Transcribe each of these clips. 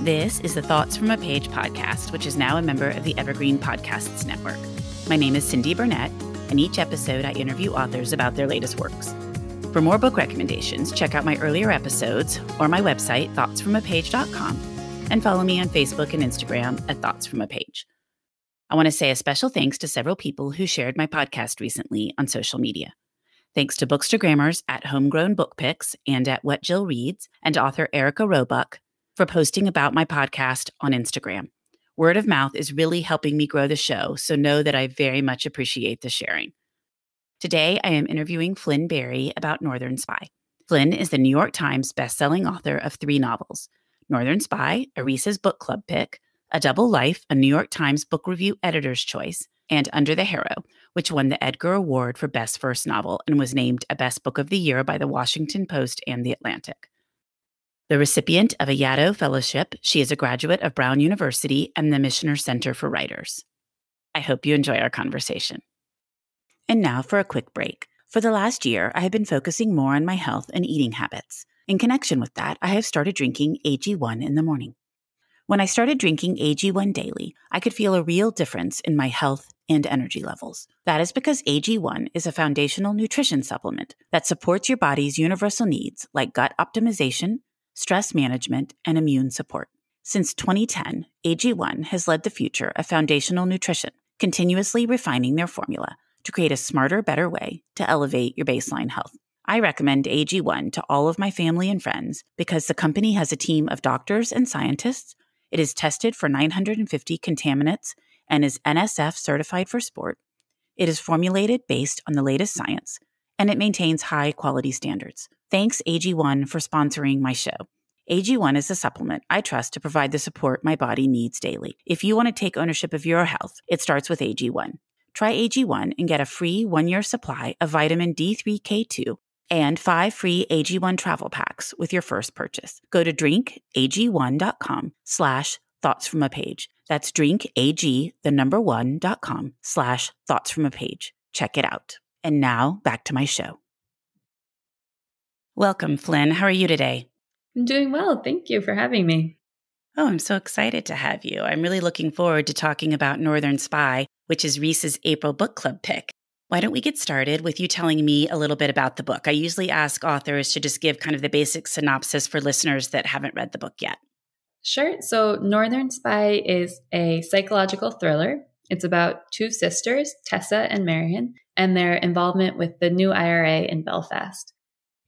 This is the Thoughts from a Page podcast, which is now a member of the Evergreen Podcasts Network. My name is Cindy Burnett, and each episode I interview authors about their latest works. For more book recommendations, check out my earlier episodes or my website, thoughtsfromapage.com, and follow me on Facebook and Instagram at Thoughts From a Page. I want to say a special thanks to several people who shared my podcast recently on social media. Thanks to Bookstagrammers at Homegrown Book Picks and at What Jill Reads, and author Erica Roebuck for posting about my podcast on Instagram. Word of mouth is really helping me grow the show, so know that I very much appreciate the sharing. Today, I am interviewing Flynn Barry about Northern Spy. Flynn is the New York Times bestselling author of 3 novels: Northern Spy, a Reese's Book Club pick, A Double Life, a New York Times Book Review Editor's Choice, and Under the Harrow, which won the Edgar Award for Best First Novel and was named a Best Book of the Year by the Washington Post and The Atlantic. The recipient of a Yaddo Fellowship, she is a graduate of Brown University and the Michener Center for Writers. I hope you enjoy our conversation. And now for a quick break. For the last year, I have been focusing more on my health and eating habits. In connection with that, I have started drinking AG1 in the morning. When I started drinking AG1 daily, I could feel a real difference in my health and energy levels. That is because AG1 is a foundational nutrition supplement that supports your body's universal needs like gut optimization, stress management, and immune support. Since 2010, AG1 has led the future of foundational nutrition, continuously refining their formula to create a smarter, better way to elevate your baseline health. I recommend AG1 to all of my family and friends because the company has a team of doctors and scientists. It is tested for 950 contaminants and is NSF certified for sport. It is formulated based on the latest science, and it maintains high-quality standards. Thanks, AG1, for sponsoring my show. AG1 is a supplement I trust to provide the support my body needs daily. If you want to take ownership of your health, it starts with AG1. Try AG1 and get a free 1-year supply of vitamin D3K2 and 5 free AG1 travel packs with your first purchase. Go to drinkag1.com/thoughtsfromapage. That's drinkag1.com/thoughtsfromapage. Check it out. And now back to my show. Welcome, Flynn. How are you today? I'm doing well. Thank you for having me. Oh, I'm so excited to have you. I'm really looking forward to talking about Northern Spy, which is Reese's April Book Club pick. Why don't we get started with you telling me a little bit about the book? I usually ask authors to just give kind of the basic synopsis for listeners that haven't read the book yet. Sure. So Northern Spy is a psychological thriller. It's about 2 sisters, Tessa and Marion, and their involvement with the new IRA in Belfast.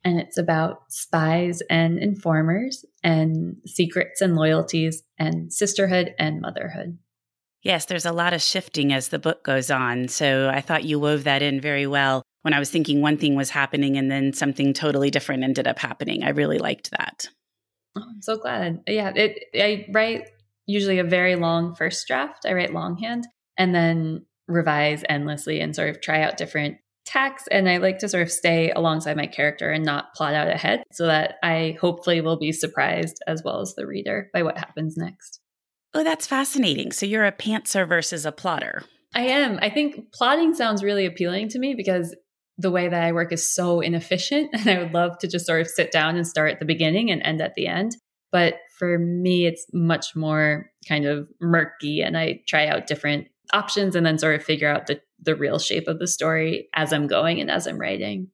And it's about spies and informers and secrets and loyalties and sisterhood and motherhood. Yes, there's a lot of shifting as the book goes on. So I thought you wove that in very well when I was thinking one thing was happening and then something totally different ended up happening. I really liked that. Oh, I'm so glad. Yeah, I write usually a very long first draft. I write longhand and then revise endlessly and sort of try out different tacks. And I like to sort of stay alongside my character and not plot out ahead so that I hopefully will be surprised as well as the reader by what happens next. Oh, that's fascinating. So you're a pantser versus a plotter. I am. I think plotting sounds really appealing to me because the way that I work is so inefficient. And I would love to just sort of sit down and start at the beginning and end at the end. But for me, it's much more kind of murky. And I try out different options and then sort of figure out the real shape of the story as I'm going and as I'm writing.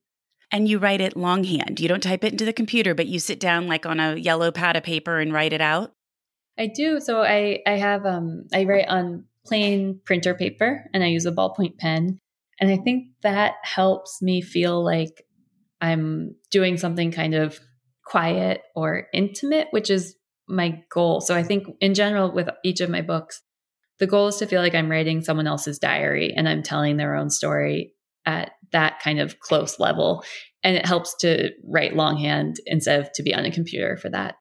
And you write it longhand. You don't type it into the computer, but you sit down like on a yellow pad of paper and write it out? I do. So I write on plain printer paper and I use a ballpoint pen. And I think that helps me feel like I'm doing something kind of quiet or intimate, which is my goal. So I think in general with each of my books, the goal is to feel like I'm writing someone else's diary and I'm telling their own story at that kind of close level. And it helps to write longhand instead of to be on a computer for that.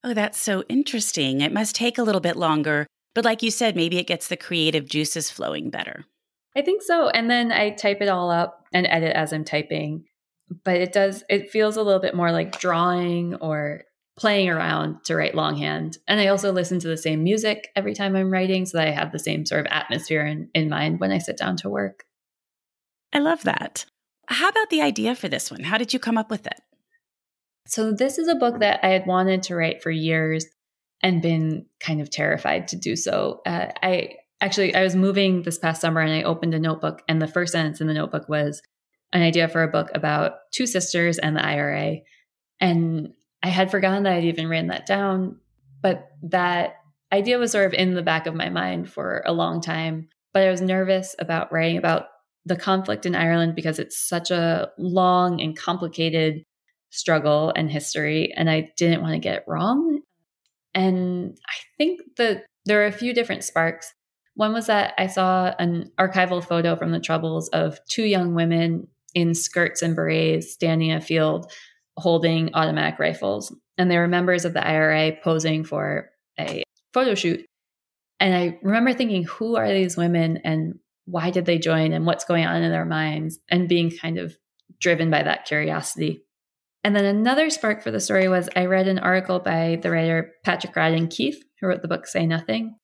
Oh, that's so interesting. It must take a little bit longer, but like you said, maybe it gets the creative juices flowing better. I think so. And then I type it all up and edit as I'm typing. But it feels a little bit more like drawing or playing around to write longhand. And I also listen to the same music every time I'm writing so that I have the same sort of atmosphere in mind when I sit down to work. I love that. How about the idea for this one? How did you come up with it? So this is a book that I had wanted to write for years. and been kind of terrified to do so. I was moving this past summer and I opened a notebook, and the first sentence in the notebook was an idea for a book about two sisters and the IRA. And I had forgotten that I'd even written that down, but that idea was sort of in the back of my mind for a long time. But I was nervous about writing about the conflict in Ireland because it's such a long and complicated struggle and history, and I didn't want to get it wrong. And I think that there are a few different sparks. One was that I saw an archival photo from the Troubles of two young women in skirts and berets standing in a field holding automatic rifles. And they were members of the IRA posing for a photo shoot. And I remember thinking, who are these women and why did they join and what's going on in their minds, and being kind of driven by that curiosity. And then another spark for the story was I read an article by the writer Patrick Radden Keefe, who wrote the book Say Nothing.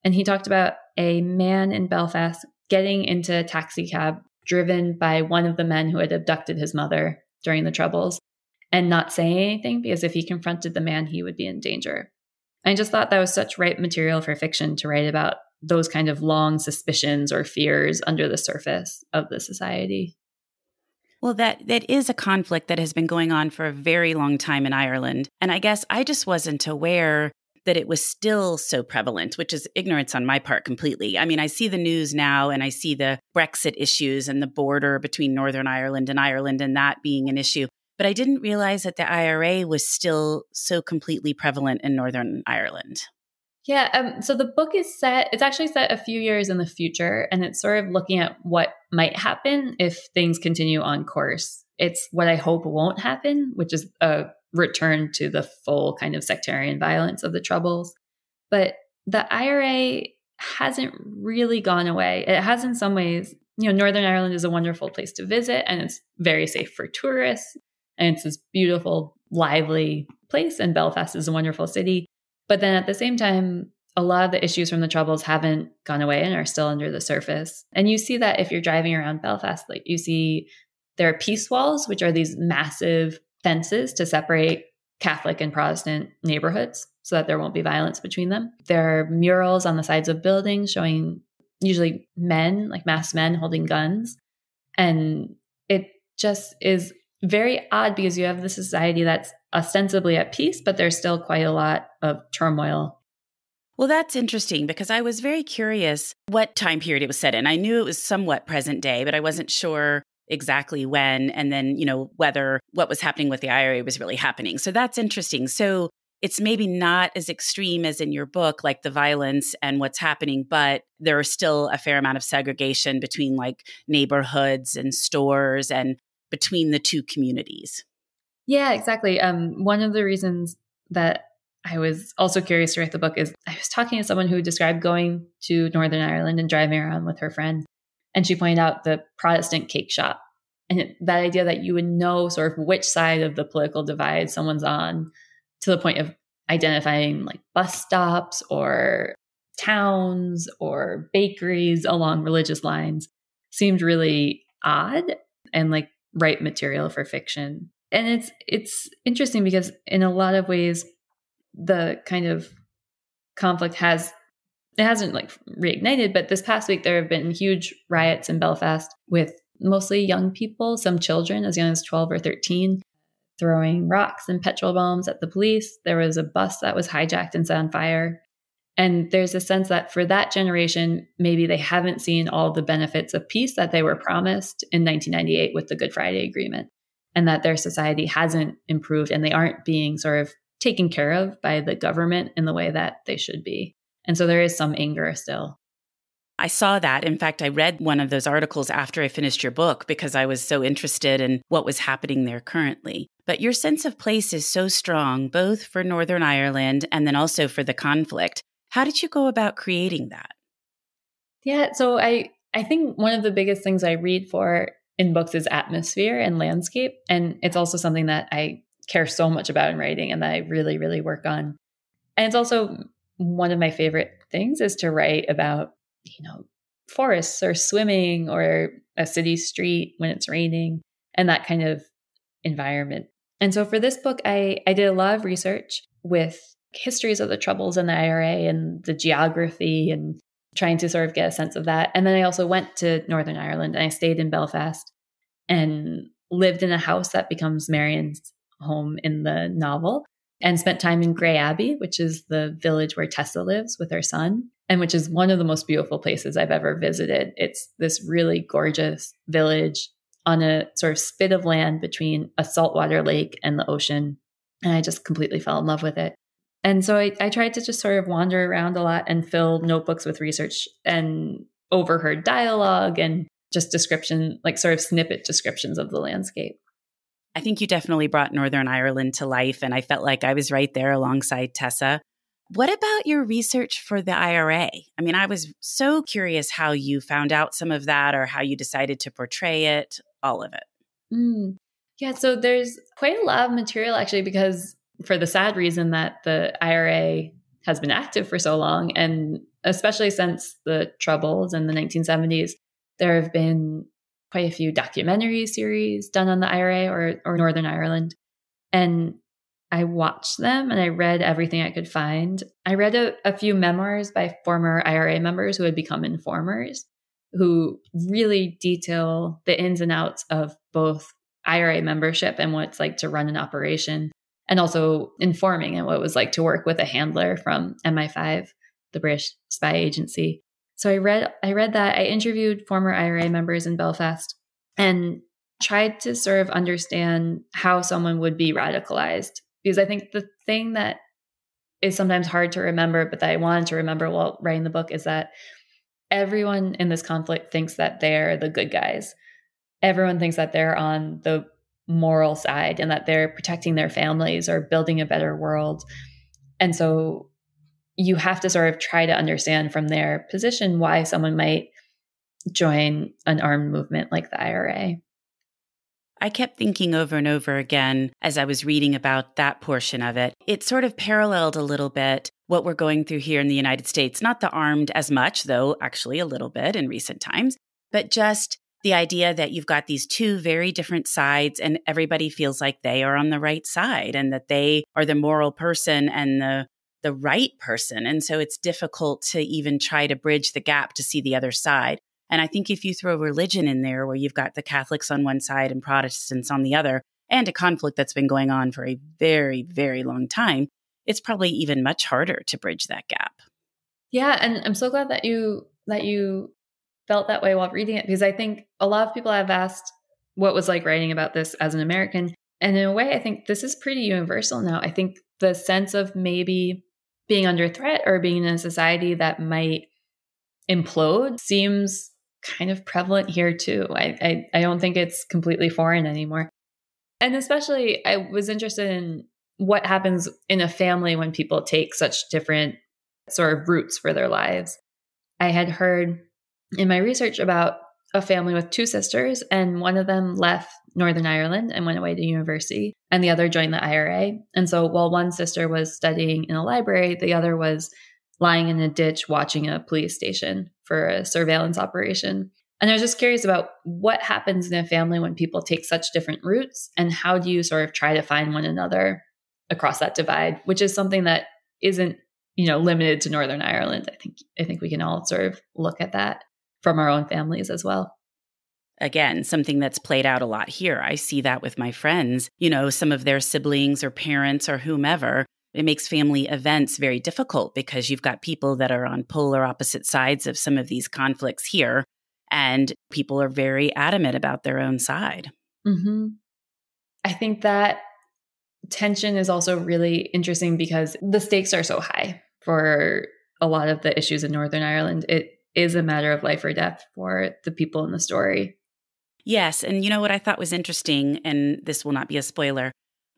And he talked about a man in Belfast getting into a taxi cab driven by one of the men who had abducted his mother during the Troubles, and not saying anything because if he confronted the man, he would be in danger. I just thought that was such ripe material for fiction to write about those kind of long suspicions or fears under the surface of the society. Well, that is a conflict that has been going on for a very long time in Ireland. And I guess I just wasn't aware that it was still so prevalent, which is ignorance on my part completely. I mean, I see the news now and I see the Brexit issues and the border between Northern Ireland and that being an issue. But I didn't realize that the IRA was still so completely prevalent in Northern Ireland. Yeah. So the book is it's actually set a few years in the future, and it's sort of looking at what might happen if things continue on course. It's what I hope won't happen, which is a return to the full kind of sectarian violence of the Troubles. But the IRA hasn't really gone away. It has in some ways. Northern Ireland is a wonderful place to visit, and it's very safe for tourists. And it's this beautiful, lively place, and Belfast is a wonderful city. But then at the same time, a lot of the issues from the Troubles haven't gone away and are still under the surface. And you see that if you're driving around Belfast, like you see there are peace walls, which are these massive fences to separate Catholic and Protestant neighborhoods so that there won't be violence between them. There are murals on the sides of buildings showing usually men, like masked men holding guns. And it just is very odd because you have this society that's ostensibly at peace, but there's still quite a lot of turmoil. Well, that's interesting because I was very curious what time period it was set in. I knew it was somewhat present day, but I wasn't sure exactly when, and then, whether what was happening with the IRA was really happening. So that's interesting. So it's maybe not as extreme as in your book, like the violence and what's happening, but there is still a fair amount of segregation between like neighborhoods and stores and between the two communities. Yeah, exactly. One of the reasons that I was also curious to write the book is I was talking to someone who described going to Northern Ireland and driving around with her friend. And she pointed out the Protestant cake shop. And that idea that you would know sort of which side of the political divide someone's on, to the point of identifying like bus stops or towns or bakeries along religious lines, seemed really odd and like ripe material for fiction. And it's interesting because in a lot of ways, the kind of conflict hasn't like reignited, but this past week there have been huge riots in Belfast with mostly young people, some children as young as 12 or 13, throwing rocks and petrol bombs at the police. There was a bus that was hijacked and set on fire. And there's a sense that for that generation, maybe they haven't seen all the benefits of peace that they were promised in 1998 with the Good Friday Agreement, and that their society hasn't improved and they aren't being sort of taken care of by the government in the way that they should be. And so there is some anger still. I saw that. In fact, I read one of those articles after I finished your book because I was so interested in what was happening there currently. But your sense of place is so strong, both for Northern Ireland and then also for the conflict. How did you go about creating that? Yeah, so I think one of the biggest things I read for in books is atmosphere and landscape. And it's also something that I care so much about in writing and that I really, really work on. And it's also one of my favorite things is to write about, forests or swimming or a city street when it's raining and that kind of environment. And so for this book, I did a lot of research with histories of the Troubles and the IRA and the geography and trying to sort of get a sense of that. And then I also went to Northern Ireland and I stayed in Belfast and lived in a house that becomes Marion's home in the novel, and spent time in Grey Abbey, which is the village where Tessa lives with her son, and which is one of the most beautiful places I've ever visited. It's this really gorgeous village on a sort of spit of land between a saltwater lake and the ocean. And I just completely fell in love with it. And so I tried to just sort of wander around a lot and fill notebooks with research and overheard dialogue and just description, like sort of snippet descriptions of the landscape. I think you definitely brought Northern Ireland to life, and I felt like I was right there alongside Tessa. What about your research for the IRA? I mean, I was so curious how you found out some of that or how you decided to portray it, all of it. Yeah, so there's quite a lot of material actually, because for the sad reason that the IRA has been active for so long, and especially since the Troubles in the 1970s, there have been quite a few documentary series done on the IRA or Northern Ireland. And I watched them and I read everything I could find. I read a few memoirs by former IRA members who had become informers, who really detail the ins and outs of both IRA membership and what it's like to run an operation, and also informing and what it was like to work with a handler from MI5, the British spy agency. So I read that. I interviewed former IRA members in Belfast and tried to sort of understand how someone would be radicalized. Because I think the thing that is sometimes hard to remember, but that I wanted to remember while writing the book, is that everyone in this conflict thinks that they're the good guys. Everyone thinks that they're on the moral side and that they're protecting their families or building a better world. And so you have to sort of try to understand from their position why someone might join an armed movement like the IRA. I kept thinking over and over again as I was reading about that portion of it. It sort of paralleled a little bit what we're going through here in the United States. Not the armed as much, though actually a little bit in recent times, but just the idea that you've got these two very different sides and everybody feels like they are on the right side and that they are the moral person and the right person. And so it's difficult to even try to bridge the gap to see the other side. And I think if you throw religion in there, where you've got the Catholics on one side and Protestants on the other, and a conflict that's been going on for a very, very long time, it's probably even much harder to bridge that gap. Yeah, and I'm so glad that you felt that way while reading it, because I think a lot of people have asked what it was like writing about this as an American. And in a way, I think this is pretty universal now. I think the sense of maybe being under threat or being in a society that might implode seems kind of prevalent here too. I don't think it's completely foreign anymore. And especially I was interested in what happens in a family when people take such different sort of routes for their lives. I had heard in my research about a family with two sisters, and one of them left Northern Ireland and went away to university, and the other joined the IRA. And so while one sister was studying in a library, the other was lying in a ditch watching a police station for a surveillance operation. And I was just curious about what happens in a family when people take such different routes, and how do you sort of try to find one another across that divide, which is something that isn't, limited to Northern Ireland. I think we can all sort of look at that from our own families as well. Again, something that's played out a lot here. I see that with my friends, some of their siblings or parents or whomever. It makes family events very difficult because you've got people that are on polar opposite sides of some of these conflicts here, and people are very adamant about their own side. Mm-hmm. I think that tension is also really interesting because the stakes are so high for a lot of the issues in Northern Ireland. It is a matter of life or death for the people in the story. Yes. And what I thought was interesting, and this will not be a spoiler,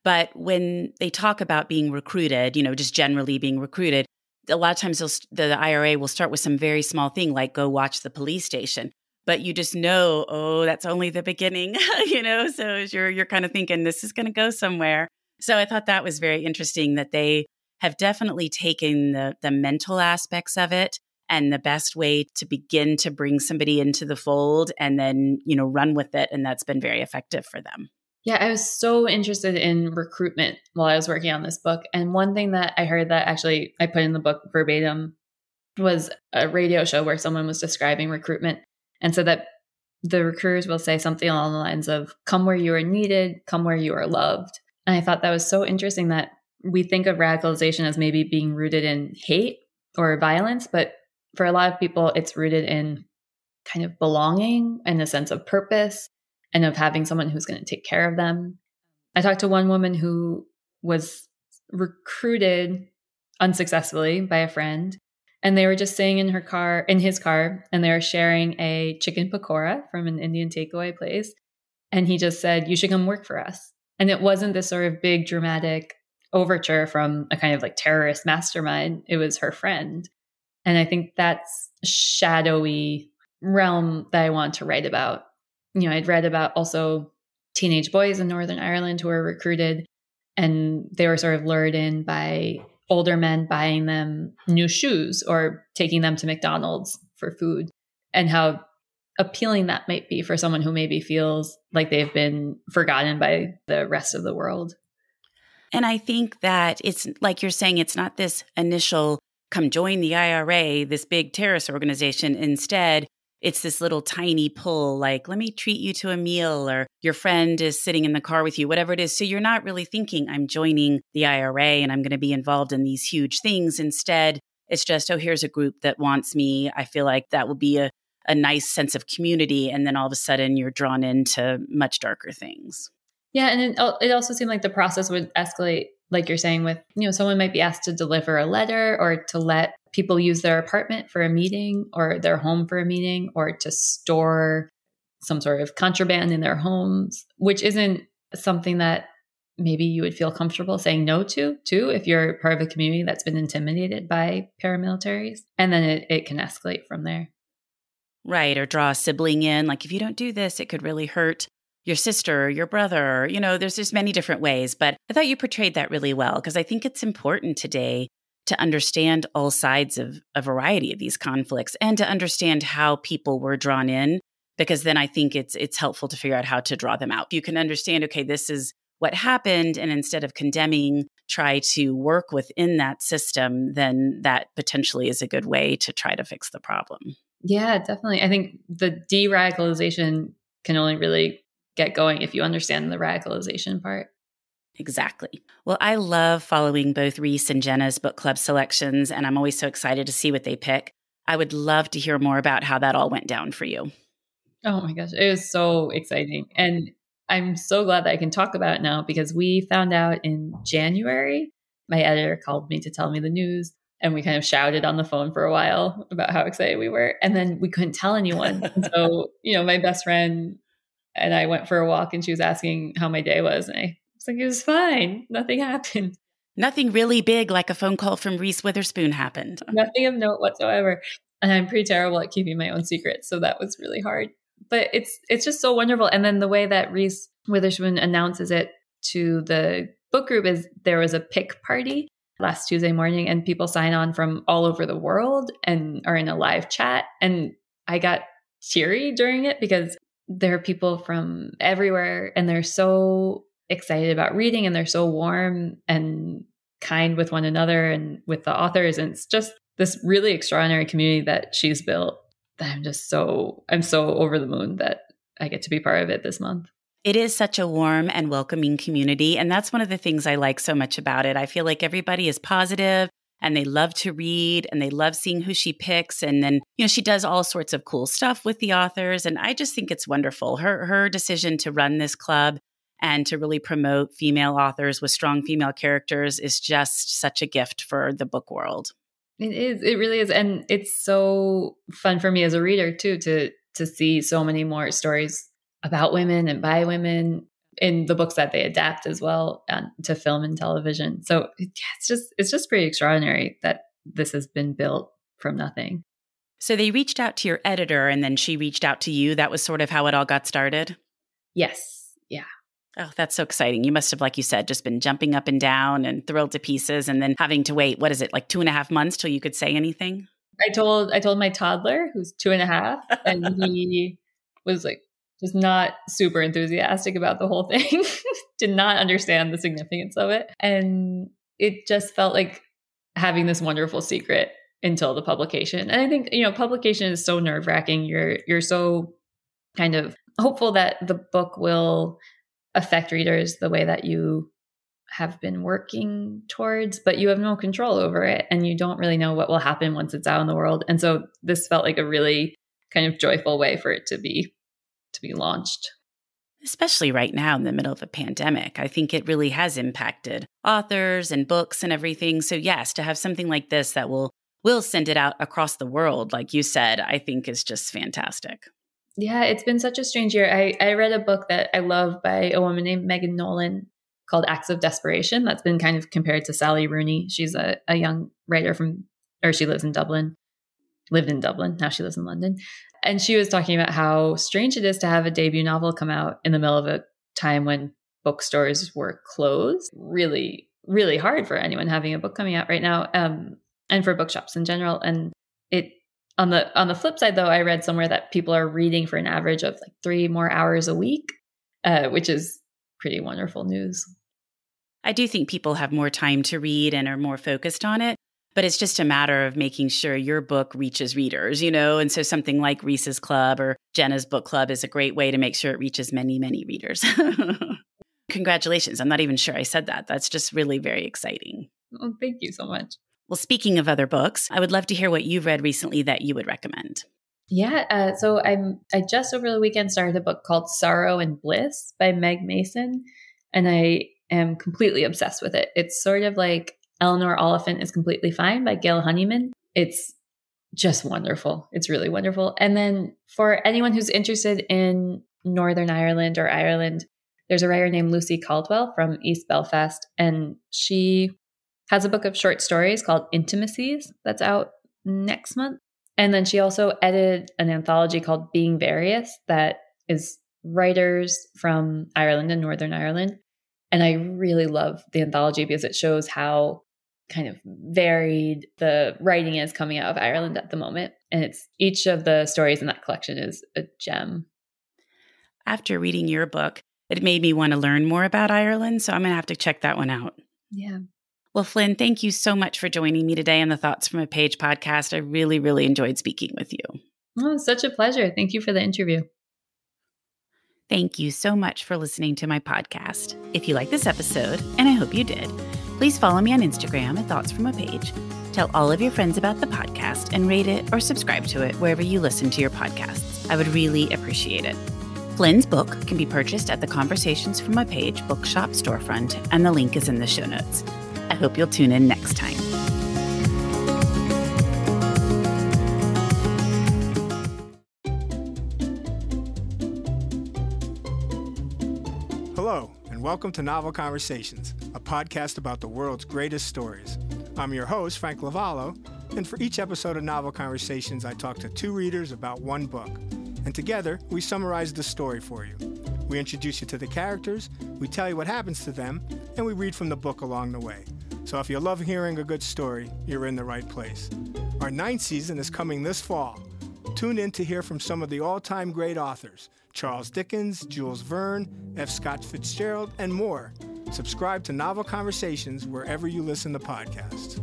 but when they talk about being recruited, just generally being recruited, a lot of times the IRA will start with some very small thing like go watch the police station. But you just know, that's only the beginning, so you're kind of thinking this is going to go somewhere. So I thought that was very interesting that they have definitely taken the mental aspects of it and the best way to begin to bring somebody into the fold and then, run with it. And that's been very effective for them. Yeah, I was so interested in recruitment while I was working on this book. And one thing that I heard that actually I put in the book verbatim was a radio show where someone was describing recruitment. And so that the recruiters will say something along the lines of, come where you are needed, come where you are loved. And I thought that was so interesting that we think of radicalization as maybe being rooted in hate or violence, but for a lot of people, it's rooted in kind of belonging and a sense of purpose and of having someone who's going to take care of them. I talked to one woman who was recruited unsuccessfully by a friend, and they were just sitting in his car, and they were sharing a chicken pakora from an Indian takeaway place. And he just said, you should come work for us. And it wasn't this sort of big dramatic overture from a kind of like terrorist mastermind. It was her friend. And I think that's shadowy realm that I want to write about. I'd read about also teenage boys in Northern Ireland who were recruited, and they were sort of lured in by older men buying them new shoes or taking them to McDonald's for food, and how appealing that might be for someone who maybe feels like they've been forgotten by the rest of the world. And I think that it's like you're saying, it's not this initial come join the IRA, this big terrorist organization. Instead, it's this little tiny pull, like, let me treat you to a meal, or your friend is sitting in the car with you, whatever it is. So you're not really thinking, I'm joining the IRA and I'm going to be involved in these huge things. Instead, it's just, oh, here's a group that wants me. I feel like that will be a nice sense of community. And then all of a sudden you're drawn into much darker things. Yeah. And it also seemed like the process would escalate, like you're saying, with, someone might be asked to deliver a letter or to let people use their apartment for a meeting or their home for a meeting, or to store some sort of contraband in their homes, which isn't something that maybe you would feel comfortable saying no to, if you're part of a community that's been intimidated by paramilitaries. And then it can escalate from there. Right. Or draw a sibling in. Like, if you don't do this, it could really hurt your sister or your brother. There's just many different ways. But I thought you portrayed that really well, because I think it's important today to understand all sides of a variety of these conflicts and to understand how people were drawn in, because then I think it's helpful to figure out how to draw them out. You can understand, okay, this is what happened, and instead of condemning, try to work within that system, then that potentially is a good way to try to fix the problem. Yeah, definitely. I think the de-radicalization can only really get going if you understand the radicalization part. Exactly. Well, I love following both Reese and Jenna's book club selections, and I'm always so excited to see what they pick. I would love to hear more about how that all went down for you. Oh my gosh, it was so exciting. And I'm so glad that I can talk about it now, because we found out in January. My editor called me to tell me the news, and we kind of shouted on the phone for a while about how excited we were. And then we couldn't tell anyone. And so, my best friend and I went for a walk, and she was asking how my day was. And I was like, it was fine. Nothing happened. Nothing really big like a phone call from Reese Witherspoon happened. Nothing of note whatsoever. And I'm pretty terrible at keeping my own secrets. So that was really hard. But it's just so wonderful. And then the way that Reese Witherspoon announces it to the book group is there was a pick party last Tuesday morning, and people sign on from all over the world and are in a live chat. And I got teary during it, because there are people from everywhere, and they're so excited about reading, and they're so warm and kind with one another and with the authors. And it's just this really extraordinary community that she's built, that I'm so over the moon that I get to be part of it this month. It is such a warm and welcoming community. And that's one of the things I like so much about it. I feel like everybody is positive, and they love to read, and they love seeing who she picks. And then, she does all sorts of cool stuff with the authors. And I just think it's wonderful. Her decision to run this club and to really promote female authors with strong female characters is just such a gift for the book world. It is. It really is. And it's so fun for me as a reader too, to see so many more stories about women and by women in the books that they adapt as well to film and television. So it's just pretty extraordinary that this has been built from nothing. So they reached out to your editor, and then she reached out to you. That was sort of how it all got started? Yes. Yeah. Oh, that's so exciting. You must have, like you said, just been jumping up and down and thrilled to pieces, and then having to wait, what is it, like 2.5 months till you could say anything? I told my toddler, who's 2.5, and he was like, just not super enthusiastic about the whole thing, did not understand the significance of it. And it just felt like having this wonderful secret until the publication. And I think, publication is so nerve-wracking. You're so kind of hopeful that the book will affect readers the way that you have been working towards, but you have no control over it and you don't really know what will happen once it's out in the world. And so this felt like a really kind of joyful way for it to be launched. Especially right now in the middle of a pandemic. I think it really has impacted authors and books and everything. So yes, to have something like this that will send it out across the world, like you said, I think is just fantastic. Yeah, it's been such a strange year. I read a book that I love by a woman named Megan Nolan called Acts of Desperation. That's been kind of compared to Sally Rooney. She's a young writer she lives in Dublin, lived in Dublin. Now she lives in London. And she was talking about how strange it is to have a debut novel come out in the middle of a time when bookstores were closed. Really, really hard for anyone having a book coming out right now, and for bookshops in general. And it on the flip side, though, I read somewhere that people are reading for an average of like 3 more hours a week, which is pretty wonderful news. I do think people have more time to read and are more focused on it, but it's just a matter of making sure your book reaches readers, and so something like Reese's Club or Jenna's Book Club is a great way to make sure it reaches many, many readers. Congratulations. I'm not even sure I said that. That's just really very exciting. Oh, thank you so much. Well, speaking of other books, I would love to hear what you've read recently that you would recommend. Yeah, so I just over the weekend started a book called Sorrow and Bliss by Meg Mason, and I am completely obsessed with it. It's sort of like Eleanor Oliphant is Completely Fine by Gail Honeyman. It's just wonderful. It's really wonderful. And then for anyone who's interested in Northern Ireland or Ireland, there's a writer named Lucy Caldwell from East Belfast, and she has a book of short stories called Intimacies that's out next month. And then she also edited an anthology called Being Various that is writers from Ireland and Northern Ireland. And I really love the anthology because it shows how kind of varied the writing is coming out of Ireland at the moment. And each of the stories in that collection is a gem. After reading your book, it made me want to learn more about Ireland. So I'm going to have to check that one out. Yeah. Well, Flynn, thank you so much for joining me today on the Thoughts from a Page podcast. I really, really enjoyed speaking with you. Oh, it's such a pleasure. Thank you for the interview. Thank you so much for listening to my podcast. If you like this episode, and I hope you did, please follow me on Instagram at Thoughts from a Page. Tell all of your friends about the podcast and rate it or subscribe to it wherever you listen to your podcasts. I would really appreciate it. Flynn's book can be purchased at the Conversations from a Page bookshop storefront, and the link is in the show notes. I hope you'll tune in next time. Hello, and welcome to Novel Conversations, a podcast about the world's greatest stories. I'm your host, Frank Lavallo, and for each episode of Novel Conversations, I talk to 2 readers about one book. And together, we summarize the story for you. We introduce you to the characters, we tell you what happens to them, and we read from the book along the way. So if you love hearing a good story, you're in the right place. Our 9th season is coming this fall. Tune in to hear from some of the all-time great authors, Charles Dickens, Jules Verne, F. Scott Fitzgerald, and more. Subscribe to Novel Conversations wherever you listen to podcasts.